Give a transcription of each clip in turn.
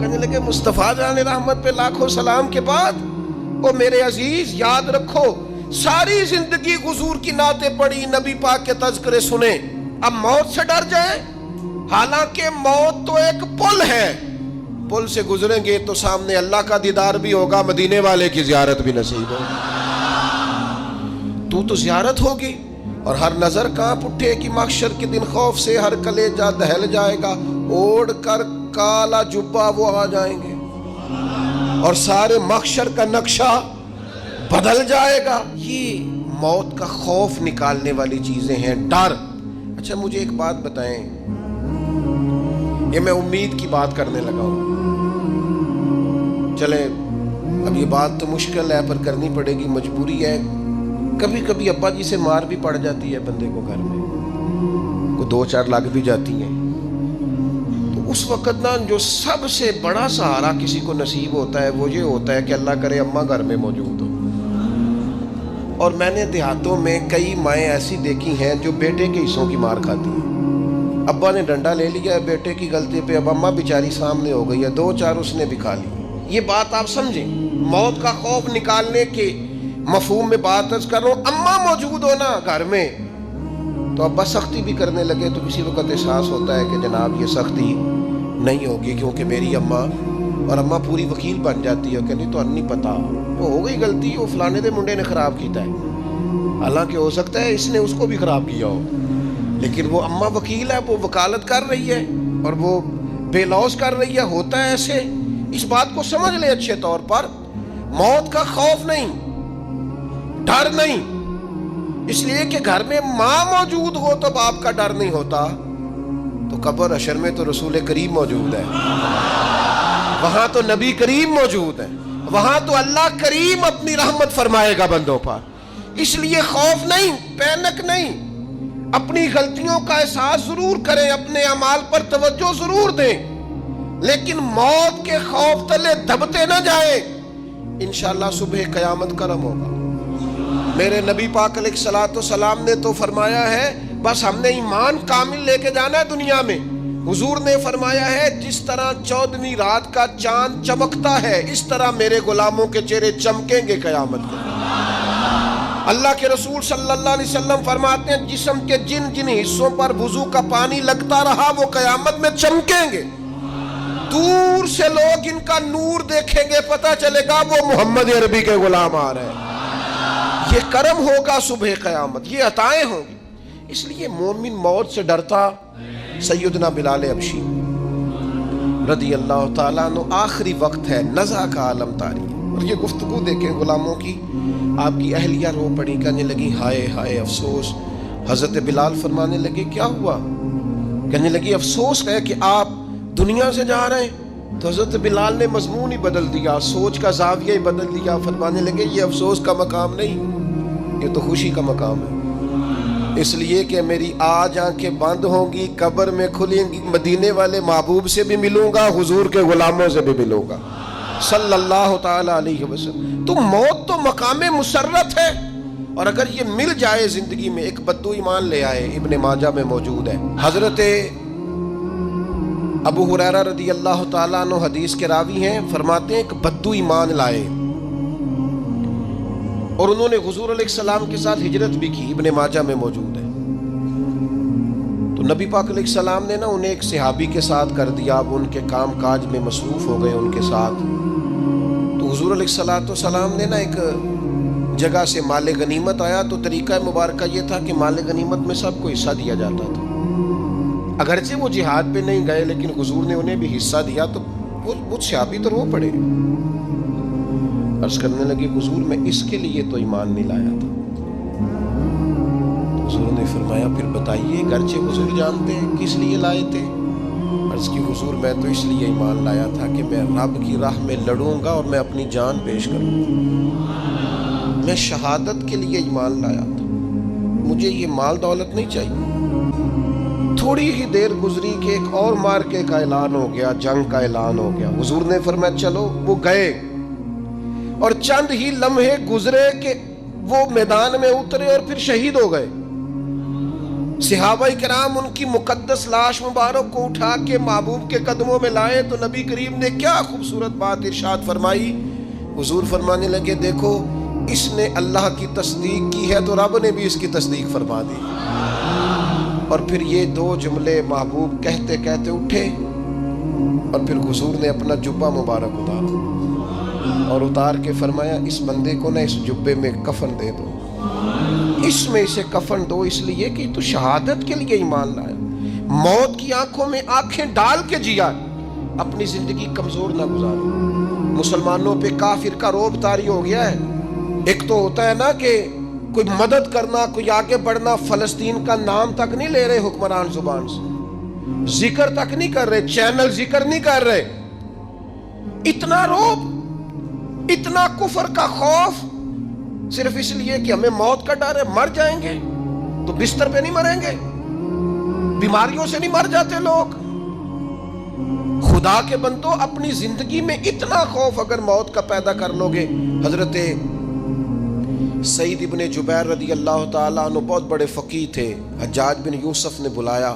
کہنے لگے مصطفیٰ جان رحمت پہ لاکھوں سلام کے بعد او میرے عزیز یاد رکھو ساری زندگی حضور کی نعتیں پڑھی، نبی پاک کے تذکرے سنے، اب موت سے ڈر جائیں؟ حالانکہ موت تو ایک پل ہے، پل سے گزریں گے تو سامنے اللہ کا دیدار بھی ہوگا، مدینے والے کی زیارت بھی نصیب ہوگی، تو زیارت ہوگی، اور ہر نظر کانپ اٹھے کہ محشر کے دن خوف سے ہر کلیجہ دہل جائے گا، اوڑھ کر کالا جبہ وہ آ جائیں گے اور سارے محشر کا نقشہ بدل جائے گا۔ یہ موت کا خوف نکالنے والی چیزیں ہیں، ڈر۔ اچھا مجھے ایک بات بتائیں، یہ میں امید کی بات کرنے لگا ہوں، چلیں اب یہ بات تو مشکل ہے پر کرنی پڑے گی، مجبوری ہے۔ کبھی کبھی ابا جی سے مار بھی پڑ جاتی ہے بندے کو، گھر میں کو 2-4 لگ بھی جاتی ہیں، تو اس وقت نا جو سب سے بڑا سہارا کسی کو نصیب ہوتا ہے وہ یہ ہوتا ہے کہ اللہ کرے اماں گھر میں موجود ہو۔ اور میں نے دیہاتوں میں کئی مائیں ایسی دیکھی ہیں جو بیٹے کے حصوں کی مار کھاتی ہیں، ابا نے ڈنڈا لے لیا ہے بیٹے کی غلطی پہ، اب اماں بیچاری سامنے ہو گئی ہے، 2-4 اس نے بھی کھا لی۔ یہ بات آپ سمجھیں، موت کا خوف نکالنے کے مفہوم میں بات عرض کر رہا ہوں۔ اماں موجود ہو نا گھر میں تو ابا سختی بھی کرنے لگے تو کسی وقت احساس ہوتا ہے کہ جناب یہ سختی نہیں ہوگی کیونکہ میری اماں، اور اماں پوری وکیل بن جاتی ہے، کہنی تو نہیں پتا وہ ہو گئی غلطی، وہ فلانے دے منڈے نے خراب کیتا ہے، حالانکہ ہو سکتا ہے اس نے اس کو بھی خراب کیا ہو، لیکن وہ اماں وکیل ہے، وہ وکالت کر رہی ہے اور وہ بے لوث کر رہی ہے، ہوتا ہے ایسے۔ اس بات کو سمجھ لے اچھے طور پر، موت کا خوف نہیں، ڈر نہیں، اس لیے کہ گھر میں ماں موجود ہو تو باپ کا ڈر نہیں ہوتا، تو قبر حشر میں تو رسول کریم موجود ہے، وہاں تو نبی کریم موجود ہے، وہاں تو اللہ کریم اپنی رحمت فرمائے گا بندوں پر، اس لیے خوف نہیں، پینک نہیں، اپنی غلطیوں کا احساس ضرور کریں، اپنے اعمال پر توجہ ضرور دیں، لیکن موت کے خوف تلے دبتے نہ جائیں، انشاءاللہ صبح قیامت کرم ہوگا۔ میرے نبی پاک علیہ الصلوۃ والسلام نے تو فرمایا ہے بس ہم نے ایمان کامل لے کے جانا ہے دنیا میں۔ حضور نے فرمایا ہے جس طرح 14ویں رات کا چاند چمکتا ہے اس طرح میرے غلاموں کے چہرے چمکیں گے قیامت کے۔ اللہ کے رسول صلی اللہ علیہ وسلم فرماتے ہیں جسم کے جن جن حصوں پر وضو کا پانی لگتا رہا وہ قیامت میں چمکیں گے، دور سے لوگ ان کا نور دیکھیں گے، پتہ چلے گا وہ محمد عربی کے غلام آ رہے ہیں۔ یہ کرم ہوگا صبح قیامت، یہ عطائیں ہوں گی، اس لیے مومن موت سے ڈرتا۔ سیدنا بلال حبشی رضی اللہ تعالیٰ عنہ، آخری وقت ہے، نزع کا عالم طاری ہے، اور یہ گفتگو دیکھیں غلاموں کی، آپ کی اہلیہ رو پڑی، کہنے لگی ہائے ہائے افسوس۔ حضرت بلال فرمانے لگے کیا ہوا؟ کہنے لگی افسوس ہے کہ آپ دنیا سے جا رہے ہیں۔ تو حضرت بلال نے مضمون ہی بدل دیا، سوچ کا زاویہ ہی بدل دیا، فرمانے لگے یہ افسوس کا مقام نہیں، یہ تو خوشی کا مقام ہے، اس لیے کہ میری آج آنکھیں بند ہوں گی، قبر میں کھلیں گی، مدینے والے محبوب سے بھی ملوں گا، حضور کے غلاموں سے بھی ملوں گا صلی اللہ تعالی علیہ وسلم۔ تو موت تو مقام مسرت ہے، اور اگر یہ مل جائے زندگی میں، ایک بدو ایمان لے آئے، ابن ماجہ میں موجود ہے، حضرت ابو ہریرہ رضی اللہ تعالیٰ عنہ حدیث کے راوی ہیں، فرماتے ہیں ایک بدو ایمان لائے اور انہوں نے حضور علیہ السلام کے ساتھ ہجرت بھی کی، ابن ماجہ میں موجود ہے۔ تو نبی پاک علیہ السلام نے نا انہیں ایک صحابی کے ساتھ کر دیا، اب ان کے کام کاج میں مصروف ہو گئے ان کے ساتھ۔ تو حضور علیہ السلام نے نا ایک جگہ سے مال غنیمت آیا، تو طریقہ مبارکہ یہ تھا کہ مال غنیمت میں سب کو حصہ دیا جاتا تھا، اگرچہ وہ جہاد پہ نہیں گئے لیکن حضور نے انہیں بھی حصہ دیا، تو وہ صحابی تو رو پڑے، عرض کرنے لگے حضور میں اس کے لیے تو ایمان نہیں لایا تھا۔ حضور نے فرمایا پھر بتائیے، گرچہ حضور جانتے ہیں کس لیے لائے تھے؟ عرض کی حضور میں تو اس لیے ایمان لایا تھا کہ میں رب کی راہ میں لڑوں گا اور میں اپنی جان پیش کروں گا، میں شہادت کے لیے ایمان لایا تھا، مجھے یہ مال دولت نہیں چاہیے۔ تھوڑی ہی دیر گزری کہ ایک اور مارکے کا اعلان ہو گیا، جنگ کا اعلان ہو گیا۔ حضور نے فرمایا چلو، وہ گئے، اور چند ہی لمحے گزرے کہ وہ میدان میں اترے اور پھر شہید ہو گئے۔ صحابہ کرام ان کی مقدس لاش مبارک کو اٹھا کے محبوب کے قدموں میں لائے تو نبی کریم نے کیا خوبصورت بات ارشاد فرمائی. حضور فرمانے لگے دیکھو اس نے اللہ کی تصدیق کی ہے تو رب نے بھی اس کی تصدیق فرما دی. اور پھر یہ دو جملے محبوب کہتے کہتے اٹھے اور پھر حضور نے اپنا جبہ مبارک اتارا اور اتار کے فرمایا اس بندے کو نہ اس جبے میں کفن دے دو, اس میں اسے کفن دو, اس لیے کہ تو شہادت کے لیے ایمان لایا, موت کی آنکھوں میں آنکھیں ڈال کے جیا, اپنی زندگی کمزور نہ گزارو. مسلمانوں پہ کافر کا رعب طاری ہو گیا ہے. ایک تو ہوتا ہے نا کہ کوئی مدد کرنا, کوئی آگے بڑھنا, فلسطین کا نام تک نہیں لے رہے حکمران زبان سے, ذکر تک نہیں کر رہے, چینل ذکر نہیں کر رہے. اتنا رعب, اتنا کفر کا خوف, صرف اس لیے کہ ہمیں موت کا ڈر ہے, مر جائیں گے تو بستر پہ نہیں مریں گے, بیماریوں سے نہیں مر جاتے لوگ. خدا کے بندو اپنی زندگی میں اتنا خوف اگر موت کا پیدا کر لو گے. حضرت سعید ابن جبیر رضی اللہ تعالیٰ عنہ بہت بڑے فقیہ تھے. حجاج بن یوسف نے بلایا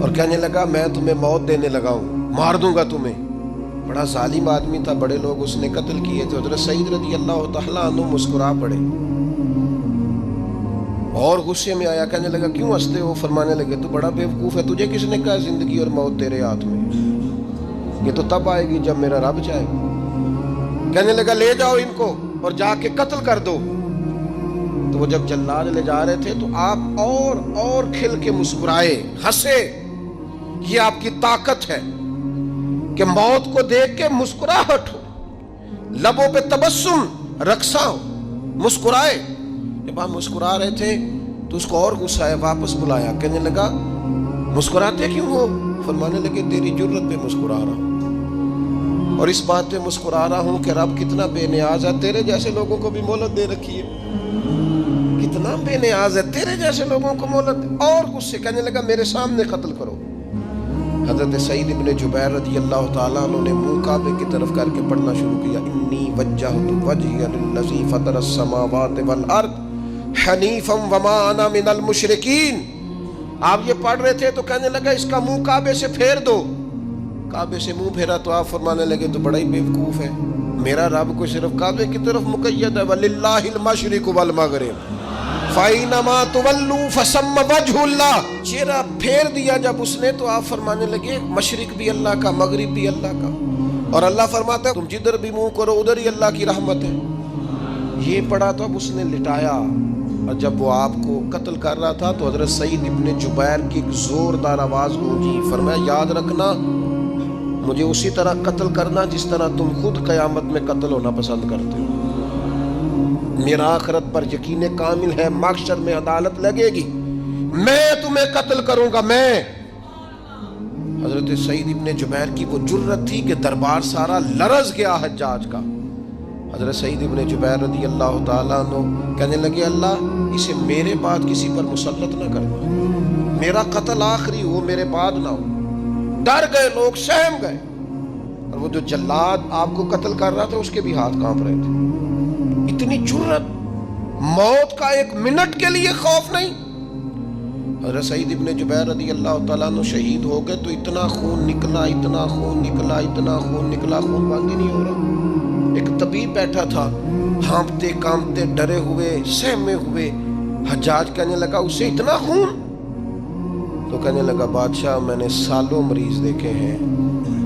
اور کہنے لگا میں تمہیں موت دینے لگا ہوں, مار دوں گا تمہیں. بڑا ظالم آدمی تھا, بڑے لوگ اس نے قتل کیے تھے. حضرت سعید رضی اللہ تعالیٰ عنہ مسکرا پڑے اور غصے میں آیا, کہنے لگا کیوں ہنستے ہو؟ فرمانے لگے تو بڑا بیوقوف ہے, تجھے کس نے کہا زندگی اور موت تیرے ہاتھ میں, یہ تو تب آئے گی جب میرا رب چاہے. کہنے لگا لے جاؤ ان کو اور جا کے قتل کر دو. تو وہ جب جلاد لے جا رہے تھے تو آپ اور کھل کے مسکرائے, ہنسے. یہ آپ کی طاقت ہے کہ موت کو دیکھ کے مسکراہٹ ہو, لبوں پہ تبسم, رقصہ ہو, مسکرائے. جب آپ مسکرا رہے تھے تو اس کو اور غصہ آیا, واپس بلایا, کہنے لگا مسکراتے کیوں ہو؟ فرمانے لگے تیری جرت پہ مسکرا رہا ہوں اور اس بات پہ مسکرا رہا ہوں کہ رب کتنا بے نیاز ہے, تیرے جیسے لوگوں کو بھی مہلت دے رکھی ہے, کتنا بے نیاز ہے, تیرے جیسے لوگوں کو مہلت. اور غصے, کہنے لگا میرے سامنے قتل کرو. حضرت سعید ابن جبیر رضی اللہ تعالیٰ عنہ نے منہ کعبے کی طرف کر کے پڑھنا شروع کیا, انی وجہت وجہی للذی فطر السماوات والارض حنیفا وما انا من المشرکین. آپ یہ پڑھ رہے تھے تو کہنے لگا اس کا منہ کعبے سے پھیر دو. کعبے سے منہ پھیرا تو آپ فرمانے لگے تو بڑا ہی بیوقوف ہے, میرا رب کو صرف کعبے کی طرف مقید ہے, وَلِلَّهِ الْمَشْرِقُ وَالْمَغْرِبُ فَأَيْنَمَا تُوَلُّوا فَثَمَّ وَجْهُ اللَّهِ. چہرہ پھیر دیا جب اس نے تو آپ فرمانے لگے مشرق بھی اللہ کا, مغرب بھی اللہ کا, اور اللہ فرماتا ہے تم جدھر بھی منہ کرو ادھر ہی اللہ کی رحمت ہے. یہ پڑھا تو اب اس نے لٹایا, اور جب وہ آپ کو قتل کر رہا تھا تو حضرت سعید ابن جبیر کی ایک زوردار آواز گونجی. فرمایا یاد رکھنا مجھے اسی طرح قتل کرنا جس طرح تم خود قیامت میں قتل ہونا پسند کرتے ہو. میرا آخرت پر یقین کامل ہے, محشر میں عدالت لگے گی, میں تمہیں قتل کروں گا میں. حضرت سعید ابن جبیر کی وہ جرت تھی کہ دربار سارا لرز گیا حجاج کا. حضرت سعید ابن جبیر رضی اللہ تعالیٰ عنہ کہنے لگے اللہ اسے میرے بعد کسی پر مسلط نہ کرنا, میرا قتل آخری ہو, میرے بعد نہ ہو. ڈر گئے لوگ, سہم گئے. اور وہ جو جلاد آپ کو قتل کر رہا تھا اس کے بھی ہاتھ کانپ رہے تھے. اتنی جرت, موت کا ایک منٹ کے لیے خوف نہیں. حضرت سعید ابن جبیر رضی اللہ تعالیٰ عنہ شہید ہو گئے تو اتنا خون نکلا, اتنا خون نکلا, اتنا خون نکلا, خون بند ہی نہیں ہو رہا. ایک طبیب بیٹھا تھا, ہانپتے کانپتے ڈرے ہوئے سہمے ہوئے. حجاج کہنے لگا اسے اتنا خون؟ تو کہنے لگا بادشاہ میں نے سالوں مریض دیکھے ہیں,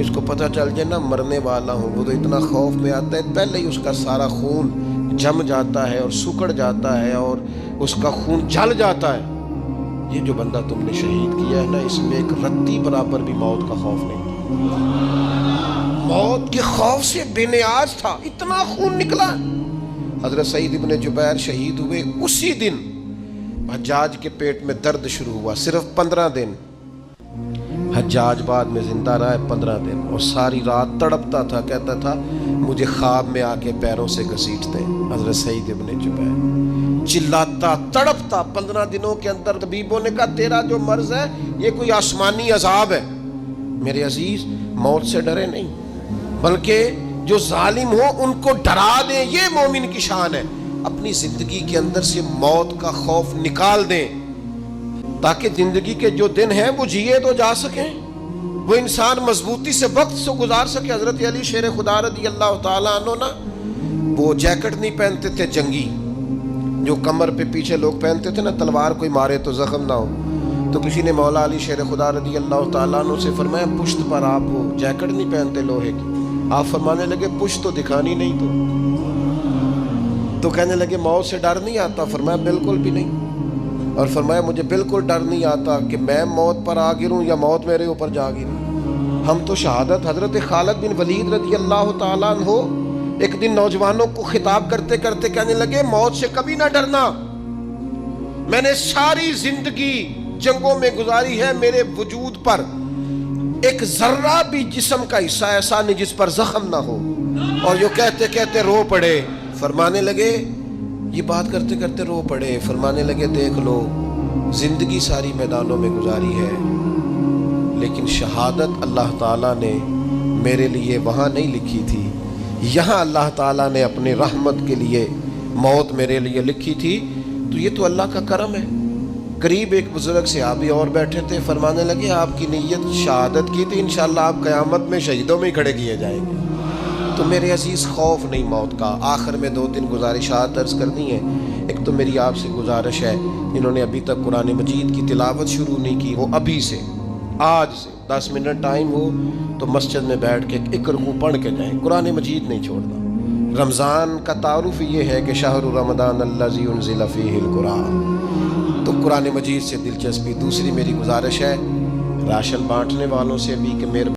اس کو پتہ چل جائے نا مرنے والا ہوں وہ تو اتنا خوف میں آتا ہے, پہلے ہی اس کا سارا خون جم جاتا ہے اور سکڑ جاتا ہے اور اس کا خون جل جاتا ہے. یہ جو بندہ تم نے شہید کیا ہے نا اس میں ایک رتی برابر بھی موت کا خوف نہیں, موت کے خوف سے بے نیاز تھا, اتنا خون نکلا. حضرت سعید ابن جبیر شہید ہوئے اسی دن حجاج کے پیٹ میں درد شروع ہوا. صرف 15 دن حجاج بعد میں زندہ رہا ہے, 15 دن, اور ساری رات تڑپتا تھا, کہتا تھا مجھے خواب میں آ کے پیروں سے گھسیٹتے. حضرت سعید ابن جبیر چلاتا تڑپتا 15 دنوں کے اندر. طبیبوں نے کہا تیرا جو مرض ہے یہ کوئی آسمانی عذاب ہے. میرے عزیز موت سے ڈرے نہیں بلکہ جو ظالم ہو ان کو ڈرا دیں, یہ مومن کی شان ہے. اپنی زندگی کے اندر سے موت کا خوف نکال دیں. تاکہ زندگی کے جو دن ہیں وہ جیے تو جا سکیں, وہ انسان مضبوطی سے وقت سے گزار سکے. حضرت علی شیر خدا رضی اللہ تعالیٰ عنہ نا وہ جیکٹ نہیں پہنتے تھے جنگی, جو کمر پہ پیچھے لوگ پہنتے تھے نا, تلوار کوئی مارے تو زخم نہ ہو. تو کسی نے مولا علی شیر خدا رضی اللہ تعالیٰ عنہ سے فرمایا پشت پر آپ وہ جیکٹ نہیں پہنتے لوہے کی. آپ فرمانے لگے پشت تو دکھانی نہیں تو کہنے لگے موت سے ڈر نہیں آتا؟ فرمایا بالکل بھی نہیں. اور فرمایا مجھے بالکل ڈر نہیں آتا کہ میں موت پر آ گروں یا موت میرے اوپر جا گرے. ہم تو شہادت حضرت خالد بن ولید رضی اللہ تعالیٰ عنہ ایک دن نوجوانوں کو خطاب کرتے کرتے کہنے لگے موت سے کبھی نہ ڈرنا, میں نے ساری زندگی جنگوں میں گزاری ہے, میرے وجود پر ایک ذرہ بھی جسم کا حصہ ایسا نہیں جس پر زخم نہ ہو. اور جو کہتے کہتے رو پڑے. فرمانے لگے, یہ بات کرتے کرتے رو پڑے, فرمانے لگے دیکھ لو زندگی ساری میدانوں میں گزاری ہے, لیکن شہادت اللہ تعالیٰ نے میرے لیے وہاں نہیں لکھی تھی, یہاں اللہ تعالیٰ نے اپنی رحمت کے لیے موت میرے لیے لکھی تھی. تو یہ تو اللہ کا کرم ہے. قریب ایک بزرگ صحابی اور بیٹھے تھے, فرمانے لگے آپ کی نیت شہادت کی تھی, انشاءاللہ آپ قیامت میں شہیدوں میں ہی کھڑے کیے جائیں گے. تو میرے عزیز خوف نہیں موت کا. آخر میں 2-3 گزارشات عرض کرنی ہے. ایک تو میری آپ سے گزارش ہے, جنہوں نے ابھی تک قرآن مجید کی تلاوت شروع نہیں کی وہ ابھی سے آج سے 10 منٹ ٹائم ہو تو مسجد میں بیٹھ کے ایک رکوع پڑھ کے جائیں. قرآن مجید نہیں چھوڑنا. رمضان کا تعارف یہ ہے کہ شہر رمضان الذی انزل فیہ القرآن, تو قرآن مجید سے دلچسپی. دوسری میری گزارش ہے راشن بانٹنے والوں سے بھی کہ میرے